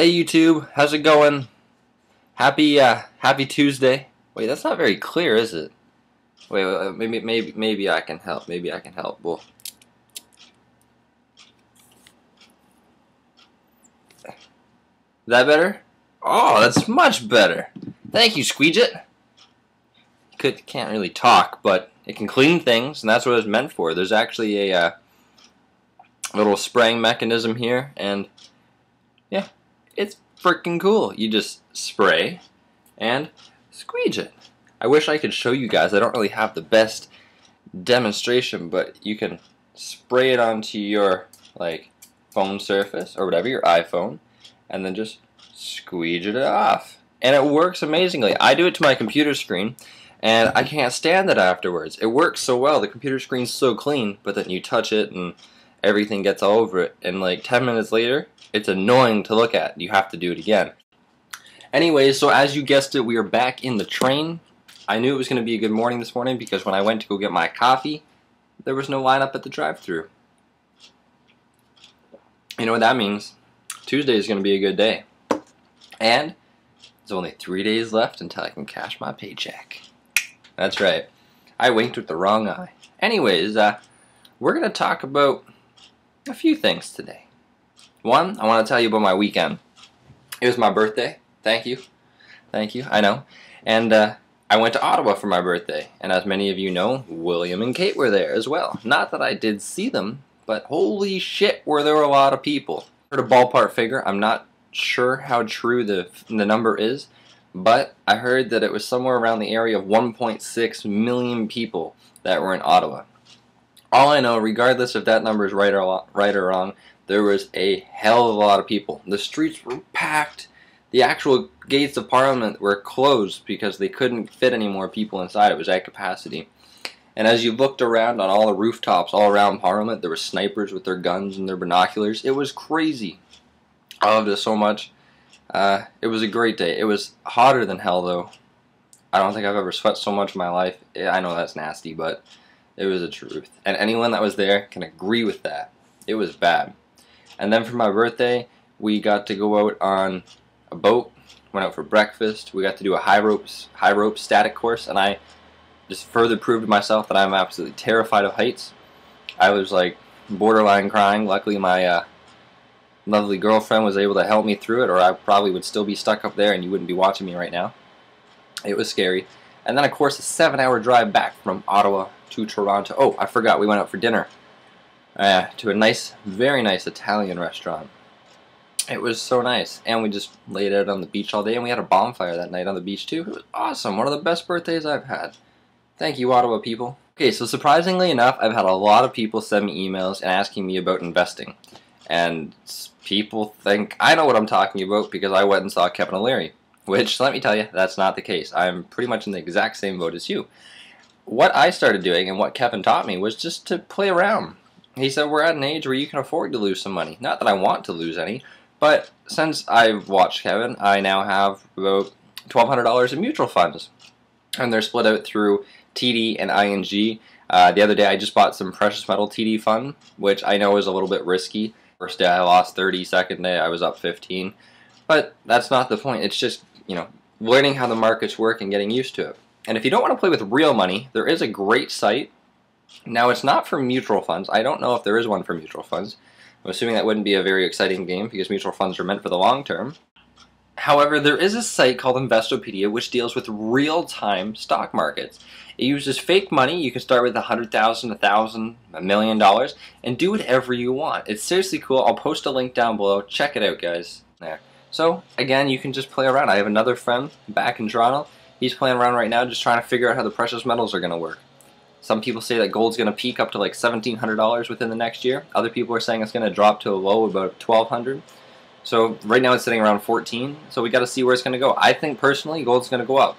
Hey YouTube, how's it going? Happy Tuesday. Wait, that's not very clear, is it? Wait, maybe I can help. Maybe I can help. Well, is that better? Oh, that's much better. Thank you, Squeegit. Can't really talk, but it can clean things, and that's what it's meant for. There's actually a little spraying mechanism here, and yeah, it's freaking cool. You just spray and squeege it. I wish I could show you guys. I don't really have the best demonstration, but you can spray it onto your phone surface or whatever, your iPhone, and then just squeege it off. And it works amazingly. I do it to my computer screen, and I can't stand it afterwards. It works so well. The computer screen's so clean, but then you touch it and everything gets all over it, and like 10 minutes later, it's annoying to look at. You have to do it again. Anyways, so as you guessed it, we are back in the train. I knew it was going to be a good morning this morning because when I went to go get my coffee, there was no lineup at the drive-thru. You know what that means? Tuesday is going to be a good day. And there's only 3 days left until I can cash my paycheck. That's right. I winked with the wrong eye. Anyways, we're going to talk about a few things today. One, I want to tell you about my weekend. It was my birthday. Thank you. Thank you. I know. And I went to Ottawa for my birthday. And as many of you know, William and Kate were there as well. Not that I did see them, but holy shit were there a lot of people. I heard a ballpark figure. I'm not sure how true the number is, but I heard that it was somewhere around the area of 1.6 million people that were in Ottawa. All I know, regardless if that number is right or wrong, there was a hell of a lot of people. The streets were packed. The actual gates of Parliament were closed because they couldn't fit any more people inside. It was at capacity. And as you looked around on all the rooftops all around Parliament, there were snipers with their guns and their binoculars. It was crazy. I loved it so much. It was a great day. It was hotter than hell, though. I don't think I've ever sweat so much in my life. I know that's nasty, but it was the truth. And anyone that was there can agree with that. It was bad. And then for my birthday, we got to go out on a boat, went out for breakfast. We got to do a high rope static course, and I just further proved to myself that I'm absolutely terrified of heights. I was like borderline crying. Luckily, my lovely girlfriend was able to help me through it, or I probably would still be stuck up there and you wouldn't be watching me right now. It was scary. And then, of course, a 7-hour drive back from Ottawa to Toronto. Oh, I forgot, we went out for dinner to a nice, very nice Italian restaurant. It was so nice, and we just laid out on the beach all day, and we had a bonfire that night on the beach too. It was awesome. One of the best birthdays I've had. Thank you, Ottawa people. Okay, so surprisingly enough, I've had a lot of people send me emails and asking me about investing. And people think I know what I'm talking about because I went and saw Kevin O'Leary. Which, let me tell you, that's not the case. I'm pretty much in the exact same boat as you. What I started doing and what Kevin taught me was just to play around. He said we're at an age where you can afford to lose some money. Not that I want to lose any, but since I've watched Kevin, I now have about $1,200 in mutual funds. And they're split out through TD and ING. The other day I just bought some precious metal TD fund, which I know is a little bit risky. First day I lost 30, second day I was up 15. But that's not the point. It's just, learning how the markets work and getting used to it. And if you don't want to play with real money, there is a great site. Now, it's not for mutual funds. I don't know if there is one for mutual funds. I'm assuming that wouldn't be a very exciting game because mutual funds are meant for the long term. However, there is a site called Investopedia which deals with real-time stock markets. It uses fake money. You can start with $100,000, $1,000, $1 million, and do whatever you want. It's seriously cool. I'll post a link down below. Check it out, guys. There. So, again, you can just play around. I have another friend back in Toronto. He's playing around right now just trying to figure out how the precious metals are going to work. Some people say that gold's going to peak up to like $1,700 within the next year. Other people are saying it's going to drop to a low of about $1,200. So, right now it's sitting around 14. So, we got to see where it's going to go. I think, personally, gold's going to go up.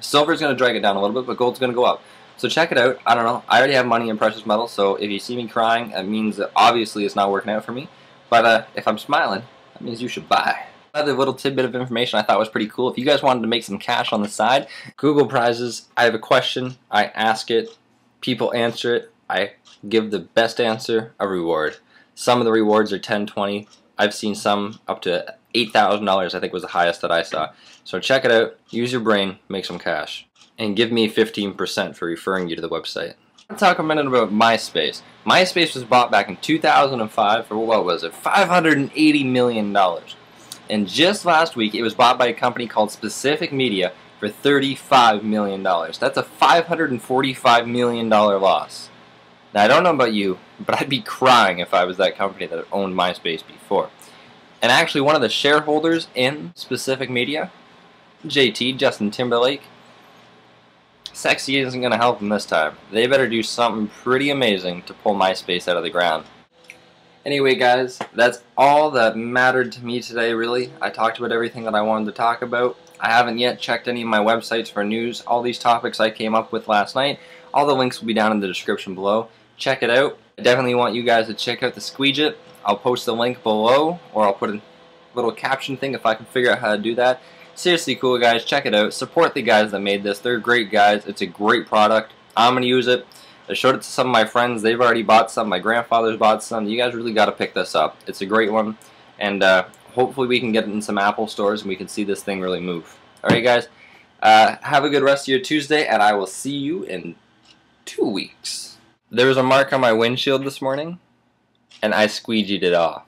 Silver's going to drag it down a little bit, but gold's going to go up. So, check it out. I don't know. I already have money in precious metals, so if you see me crying, that means that obviously it's not working out for me. But if I'm smiling, that means you should buy. Another little tidbit of information I thought was pretty cool. If you guys wanted to make some cash on the side, Google prizes, I have a question, I ask it, people answer it, I give the best answer a reward. Some of the rewards are 10, 20. I've seen some up to $8,000 I think was the highest that I saw. So check it out, use your brain, make some cash. And give me 15% for referring you to the website. Let's talk a minute about MySpace. MySpace was bought back in 2005 for, what was it, $580 million. And just last week it was bought by a company called Specific Media for $35 million. That's a $545 million loss. Now I don't know about you, but I'd be crying if I was that company that owned MySpace before. And actually one of the shareholders in Specific Media, JT, Justin Timberlake, sexy isn't going to help them this time. They better do something pretty amazing to pull MySpace out of the ground. Anyway guys, that's all that mattered to me today really. I talked about everything that I wanted to talk about. I haven't yet checked any of my websites for news. All these topics I came up with last night, all the links will be down in the description below. Check it out. I definitely want you guys to check out the Squeegit. I'll post the link below, or I'll put a little caption thing if I can figure out how to do that. Seriously cool guys, check it out. Support the guys that made this. They're great guys. It's a great product. I'm going to use it. I showed it to some of my friends. They've already bought some. My grandfather's bought some. You guys really got to pick this up. It's a great one. And hopefully we can get it in some Apple stores and we can see this thing really move. Alright guys, have a good rest of your Tuesday, and I will see you in 2 weeks. There was a mark on my windshield this morning, and I squeegeed it off.